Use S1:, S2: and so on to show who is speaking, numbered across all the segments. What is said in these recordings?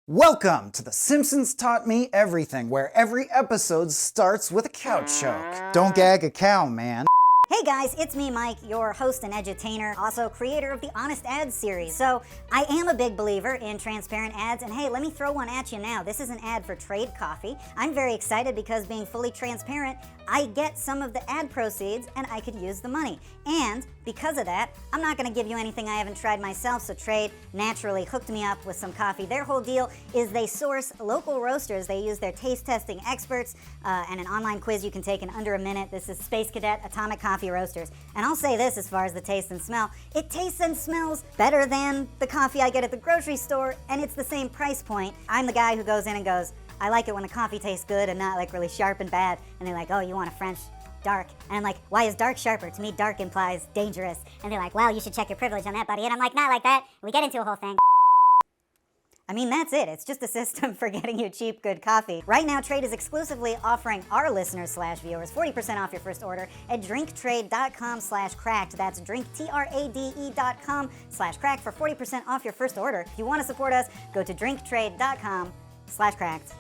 S1: Welcome to the Simpsons Taught Me Everything, where every episode starts with a cow choke. Don't gag a cow, man.
S2: Hey guys, it's me, Mike, your host and edutainer, also creator of the Honest Ads series. So, I am a big believer in transparent ads, and hey, let me throw one at you now. This is an ad for Trade Coffee. I'm very excited because being fully transparent, I get some of the ad proceeds and I could use the money. And because of that, I'm not gonna give you anything I haven't tried myself, so Trade naturally hooked me up with some coffee. Their whole deal is they source local roasters. They use their taste testing experts and an online quiz you can take in under a minute. This is Space Cadet Atomic Coffee Roasters. And I'll say this as far as the taste and smell, it tastes and smells better than the coffee I get at the grocery store, and it's the same price point. I'm the guy who goes in and goes, I like it when the coffee tastes good and not like really sharp and bad. And they're like, oh, you want a French dark? And I'm like, why is dark sharper? To me, dark implies dangerous. And they're like, well, you should check your privilege on that, buddy. And I'm like, not like that. We get into a whole thing. I mean, that's it. It's just a system for getting you cheap, good coffee. Right now, Trade is exclusively offering our listeners/viewers 40% off your first order at drinktrade.com/cracked. That's drinktrade.com/cracked for 40% off your first order. If you want to support us, go to drinktrade.com/cracked.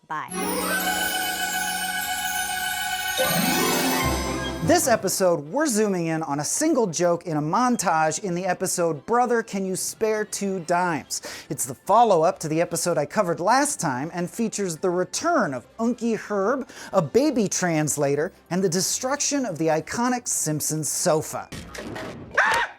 S2: Bye.
S1: This episode, we're zooming in on a single joke in a montage in the episode Brother, Can You Spare 2 Dimes? It's the follow-up to the episode I covered last time and features the return of Unkie Herb, a baby translator, and the destruction of the iconic Simpsons sofa.
S3: Ah!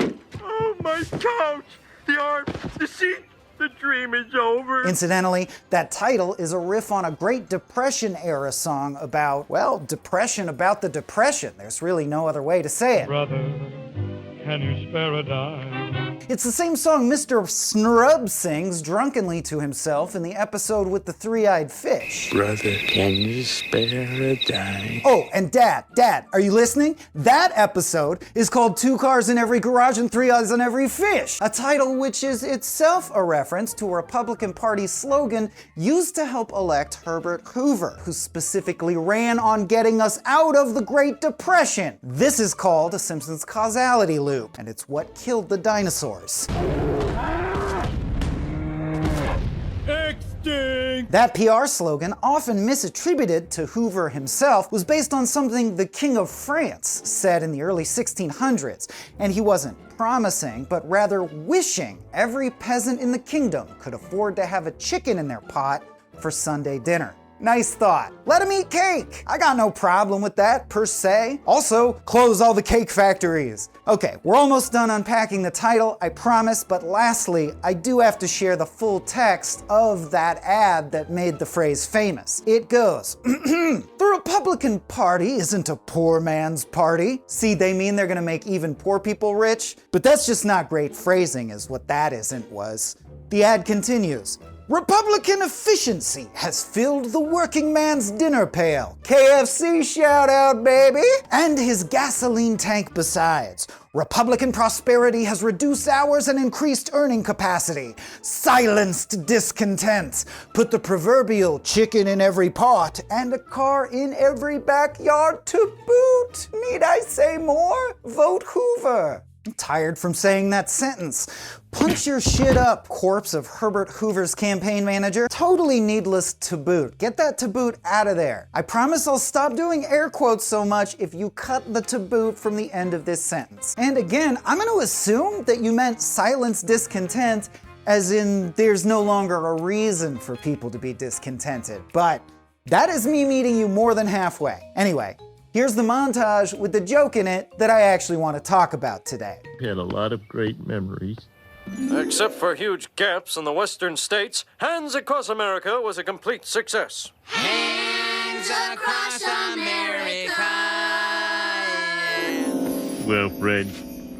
S3: Oh, my couch! The arm, the seat! The dream is over.
S1: Incidentally, that title is a riff on a Great Depression-era song about, well, depression about the Depression. There's really no other way to say it.
S3: Brother, can you spare a dime?
S1: It's the same song Mr. Snrub sings drunkenly to himself in the episode with the three-eyed fish.
S4: Brother, can you spare a dime?
S1: Oh, and Dad, are you listening? That episode is called Two Cars in Every Garage and Three Eyes on Every Fish, a title which is itself a reference to a Republican Party slogan used to help elect Herbert Hoover, who specifically ran on getting us out of the Great Depression. This is called a Simpsons causality loop, and it's what killed the dinosaurs.
S3: Extinct!
S1: That PR slogan, often misattributed to Hoover himself, was based on something the King of France said in the early 1600s, and he wasn't promising, but rather wishing every peasant in the kingdom could afford to have a chicken in their pot for Sunday dinner. Nice thought. Let him eat cake. I got no problem with that, per se. Also, close all the cake factories. Okay, we're almost done unpacking the title, I promise, but lastly, I do have to share the full text of that ad that made the phrase famous. It goes, the Republican Party isn't a poor man's party. See, they mean they're gonna make even poor people rich? But that's just not great phrasing, is what that isn't was. The ad continues. Republican efficiency has filled the working man's dinner pail. KFC shout out, baby! And his gasoline tank besides. Republican prosperity has reduced hours and increased earning capacity. Silenced discontent. Put the proverbial chicken in every pot and a car in every backyard to boot. Need I say more? Vote Hoover. I'm tired from saying that sentence. Punch your shit up, corpse of Herbert Hoover's campaign manager. Totally needless to boot. Get that to boot out of there. I promise I'll stop doing air quotes so much if you cut the to boot from the end of this sentence. And again, I'm gonna assume that you meant silence discontent, as in there's no longer a reason for people to be discontented. But that is me meeting you more than halfway. Anyway, here's the montage with the joke in it that I actually want to talk about today.
S4: We had a lot of great memories.
S5: Except for huge gaps in the western states, Hands Across America was a complete success.
S6: Hands across America.
S4: Well, Fred,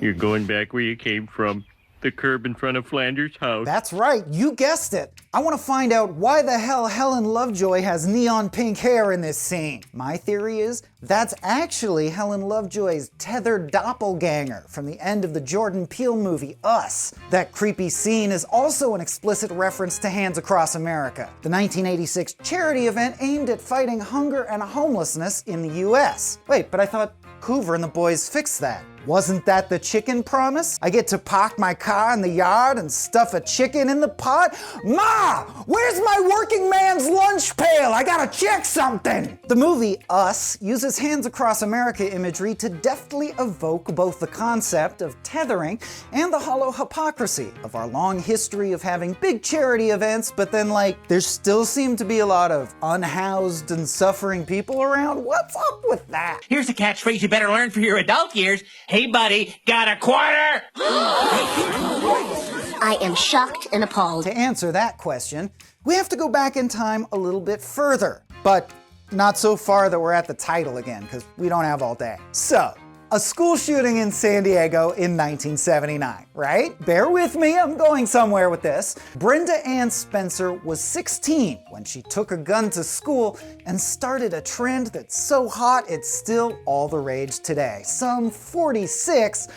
S4: you're going back where you came from. The curb in front of Flanders' house.
S1: That's right, you guessed it. I want to find out why the hell Helen Lovejoy has neon pink hair in this scene. My theory is that's actually Helen Lovejoy's tethered doppelganger from the end of the Jordan Peele movie Us. That creepy scene is also an explicit reference to Hands Across America, the 1986 charity event aimed at fighting hunger and homelessness in the US. Wait, but I thought Hoover and the boys fixed that. Wasn't that the chicken promise? I get to park my car in the yard and stuff a chicken in the pot? Ma, where's my working man's lunch pail? I gotta check something. The movie Us uses Hands Across America imagery to deftly evoke both the concept of tethering and the hollow hypocrisy of our long history of having big charity events, but then there still seem to be a lot of unhoused and suffering people around. What's up with that?
S7: Here's a catchphrase you better learn for your adult years. Hey, buddy, got a quarter?
S8: I am shocked and appalled.
S1: To answer that question, we have to go back in time a little bit further, but not so far that we're at the title again, because we don't have all day. So, a school shooting in San Diego in 1979, right? Bear with me, I'm going somewhere with this. Brenda Ann Spencer was 16 when she took a gun to school and started a trend that's so hot it's still all the rage today. Some 46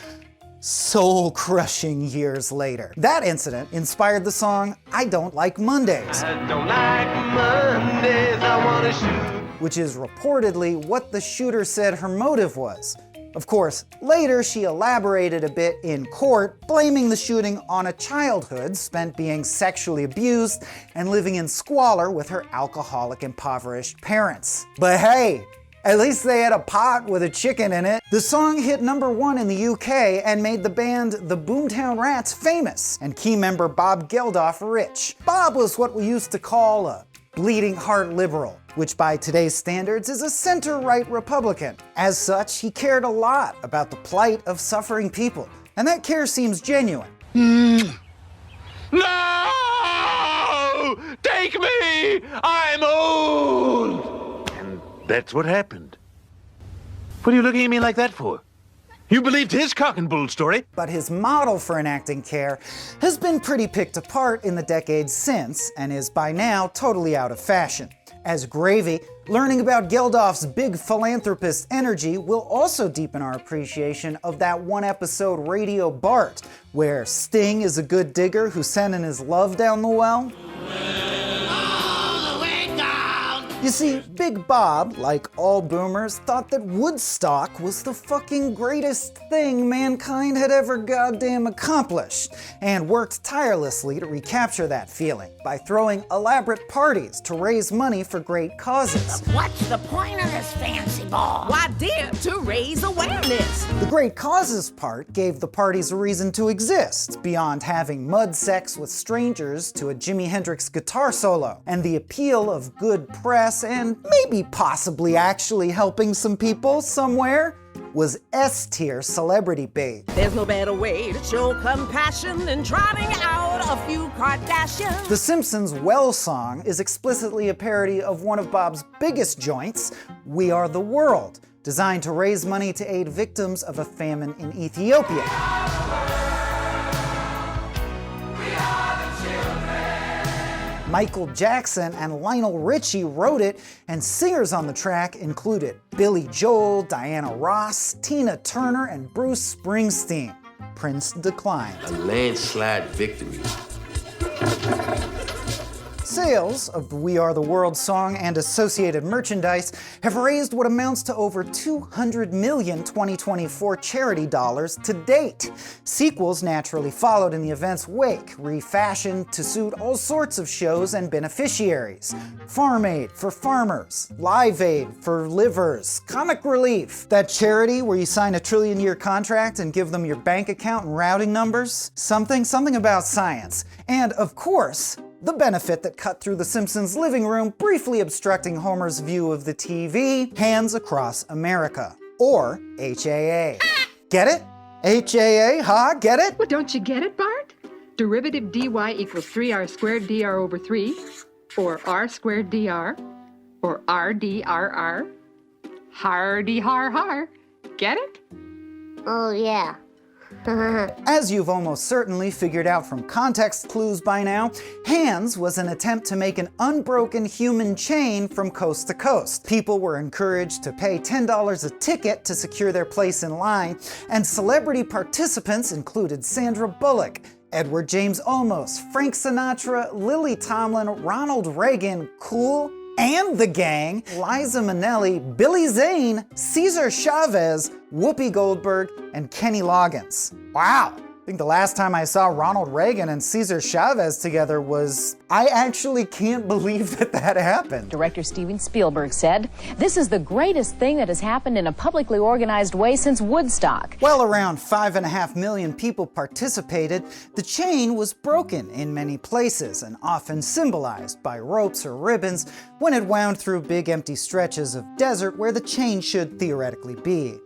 S1: soul-crushing years later. That incident inspired the song I Don't Like Mondays.
S3: I don't like Mondays, I wanna shoot.
S1: Which is reportedly what the shooter said her motive was. Of course, later she elaborated a bit in court, blaming the shooting on a childhood spent being sexually abused and living in squalor with her alcoholic, impoverished parents. But hey, at least they had a pot with a chicken in it. The song hit #1 in the UK and made the band The Boomtown Rats famous, and key member Bob Geldof rich. Bob was what we used to call a bleeding heart liberal, which by today's standards is a center-right Republican. As such, he cared a lot about the plight of suffering people, and that care seems genuine.
S3: No! Take me! I'm old! And that's what happened. What are you looking at me like that for? You believed his cock and bull story?
S1: But his model for enacting care has been pretty picked apart in the decades since, and is by now totally out of fashion. As gravy, learning about Geldof's big philanthropist energy will also deepen our appreciation of that one-episode Radio Bart, where Sting is a good digger who's sending his love down the well. You see, Big Bob, like all boomers, thought that Woodstock was the fucking greatest thing mankind had ever goddamn accomplished, and worked tirelessly to recapture that feeling by throwing elaborate parties to raise money for great causes.
S6: What's the point of this fancy ball?
S9: Why, dear, to raise awareness.
S1: The great causes part gave the parties a reason to exist, beyond having mud sex with strangers to a Jimi Hendrix guitar solo, and the appeal of good press and maybe possibly actually helping some people somewhere was S-tier celebrity bait.
S9: There's no better way to show compassion than trotting out a few Kardashians.
S1: The Simpsons' Well song is explicitly a parody of one of Bob's biggest joints, We Are the World, designed to raise money to aid victims of a famine in Ethiopia. Michael Jackson and Lionel Richie wrote it, and singers on the track included Billy Joel, Diana Ross, Tina Turner, and Bruce Springsteen. Prince declined.
S10: A landslide victory.
S1: Sales of the We Are the World song and associated merchandise have raised what amounts to over $200 million 2024 charity dollars to date. Sequels naturally followed in the event's wake, refashioned to suit all sorts of shows and beneficiaries. Farm Aid for farmers, Live Aid for livers, Comic Relief, that charity where you sign a trillion-year contract and give them your bank account and routing numbers, something about science, and of course, the benefit that cut through the Simpsons' living room, briefly obstructing Homer's view of the TV, Hands Across America, or HAA. Get it? HAA, huh? Get it?
S11: Well, don't you get it, Bart? Derivative dy equals 3r squared dr over 3, or r squared dr, or rdrr, hardy har har. Get it?
S8: Oh, yeah.
S1: As you've almost certainly figured out from context clues by now, Hands was an attempt to make an unbroken human chain from coast to coast. People were encouraged to pay $10 a ticket to secure their place in line, and celebrity participants included Sandra Bullock, Edward James Olmos, Frank Sinatra, Lily Tomlin, Ronald Reagan, Cool, and the gang, Liza Minnelli, Billy Zane, Cesar Chavez, Whoopi Goldberg, and Kenny Loggins. Wow. I think the last time I saw Ronald Reagan and Cesar Chavez together was... I actually can't believe that happened.
S12: Director Steven Spielberg said, "This is the greatest thing that has happened in a publicly organized way since Woodstock."
S1: Well, around 5.5 million people participated. The chain was broken in many places and often symbolized by ropes or ribbons when it wound through big empty stretches of desert where the chain should theoretically be.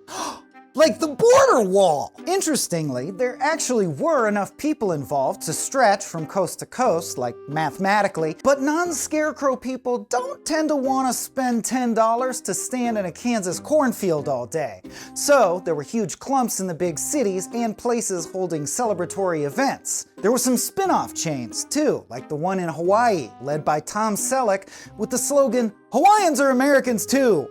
S1: Like the border wall! Interestingly, there actually were enough people involved to stretch from coast to coast, like mathematically, but non-scarecrow people don't tend to want to spend $10 to stand in a Kansas cornfield all day. So there were huge clumps in the big cities and places holding celebratory events. There were some spin-off chains too, like the one in Hawaii, led by Tom Selleck, with the slogan, "Hawaiians are Americans too."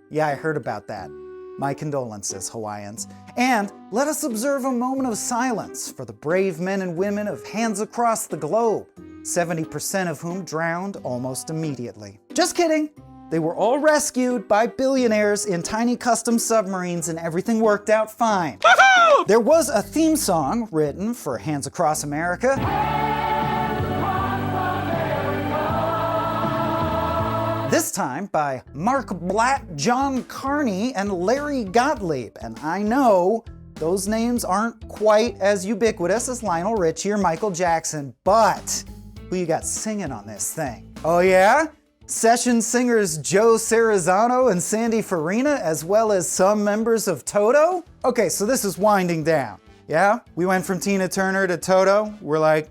S1: Yeah, I heard about that. My condolences, Hawaiians. And let us observe a moment of silence for the brave men and women of Hands Across the Globe, 70% of whom drowned almost immediately. Just kidding. They were all rescued by billionaires in tiny custom submarines and everything worked out fine. Woo-hoo! There was a theme song written for Hands Across America. This time by Mark Blatt, John Carney, and Larry Gottlieb. And I know those names aren't quite as ubiquitous as Lionel Richie or Michael Jackson, but who you got singing on this thing? Oh yeah? Session singers Joe Cerizano and Sandy Farina, as well as some members of Toto? Okay, so this is winding down, yeah? We went from Tina Turner to Toto. We're like,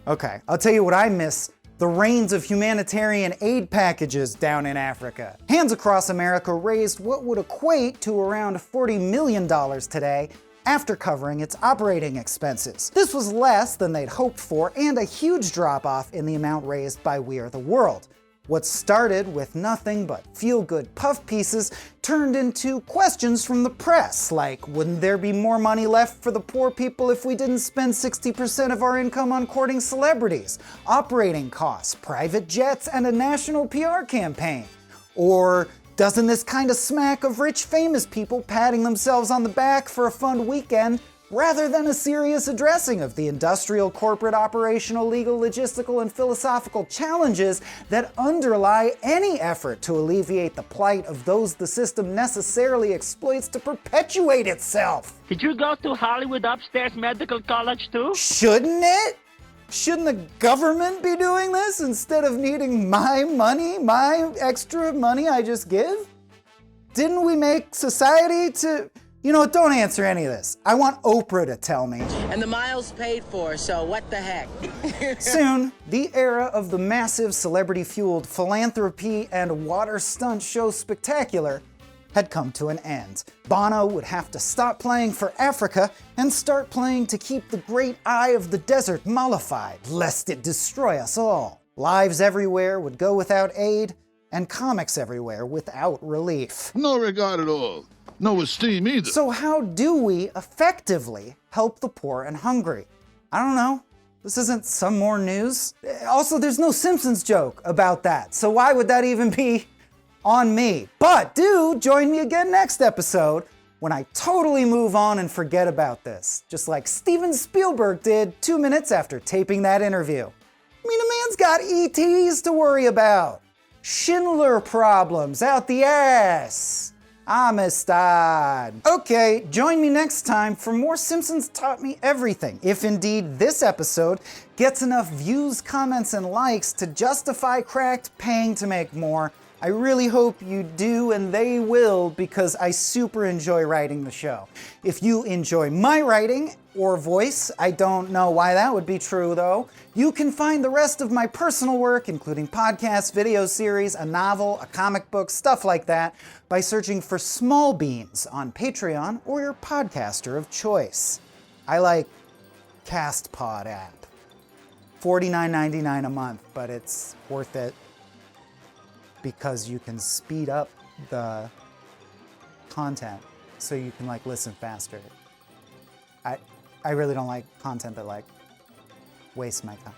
S1: okay, I'll tell you what I miss. The rains of humanitarian aid packages down in Africa. Hands Across America raised what would equate to around $40 million today after covering its operating expenses. This was less than they'd hoped for and a huge drop-off in the amount raised by We Are the World. What started with nothing but feel-good puff pieces turned into questions from the press, like, wouldn't there be more money left for the poor people if we didn't spend 60% of our income on courting celebrities, operating costs, private jets, and a national PR campaign? Or doesn't this kind of smack of rich famous people patting themselves on the back for a fun weekend rather than a serious addressing of the industrial, corporate, operational, legal, logistical, and philosophical challenges that underlie any effort to alleviate the plight of those the system necessarily exploits to perpetuate itself?
S7: Did you go to Hollywood Upstairs Medical College too?
S1: Shouldn't it? Shouldn't the government be doing this instead of needing my money, my extra money I just give? Didn't we make society to... You know, don't answer any of this. I want Oprah to tell me.
S13: And the mile's paid for, so what the heck?
S1: Soon, the era of the massive celebrity-fueled philanthropy and water stunt show spectacular had come to an end. Bono would have to stop playing for Africa and start playing to keep the great eye of the desert mollified, lest it destroy us all. Lives everywhere would go without aid, and comics everywhere without relief.
S14: No regard at all. No esteem either.
S1: So how do we effectively help the poor and hungry? I don't know. This isn't some more news. Also, there's no Simpsons joke about that, so why would that even be on me? But do join me again next episode when I totally move on and forget about this, just like Steven Spielberg did 2 minutes after taping that interview. I mean, a man's got ETs to worry about. Schindler problems out the ass. Amistad. Okay, join me next time for more Simpsons Taught Me Everything, if indeed this episode gets enough views, comments, and likes to justify Cracked paying to make more. I really hope you do, and they will, because I super enjoy writing the show. If you enjoy my writing or voice, I don't know why that would be true though, you can find the rest of my personal work, including podcasts, video series, a novel, a comic book, stuff like that, by searching for Small Beans on Patreon or your podcaster of choice. I like CastPod app. $49.99 a month, but it's worth it because you can speed up the content so you can like listen faster. I really don't like content that like wastes my time.